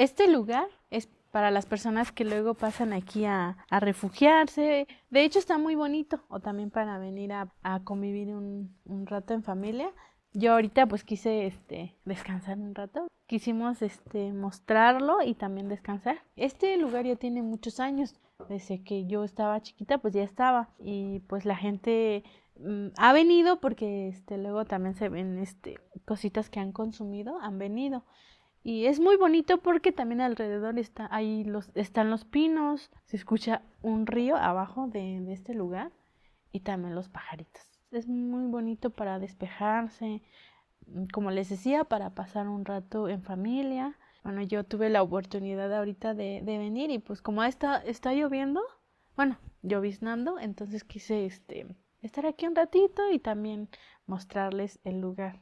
Este lugar es para las personas que luego pasan aquí a refugiarse. De hecho está muy bonito, o también para venir a convivir un rato en familia. Yo ahorita pues quise descansar un rato. Quisimos mostrarlo y también descansar. Este lugar ya tiene muchos años. Desde que yo estaba chiquita pues ya estaba. Y pues la gente ha venido porque luego también se ven cositas que han consumido, han venido. Y es muy bonito porque también alrededor están los pinos, se escucha un río abajo de este lugar y también los pajaritos. Es muy bonito para despejarse, como les decía, para pasar un rato en familia. Bueno, yo tuve la oportunidad ahorita de venir y pues como está lloviendo, bueno, lloviznando, entonces quise estar aquí un ratito y también mostrarles el lugar.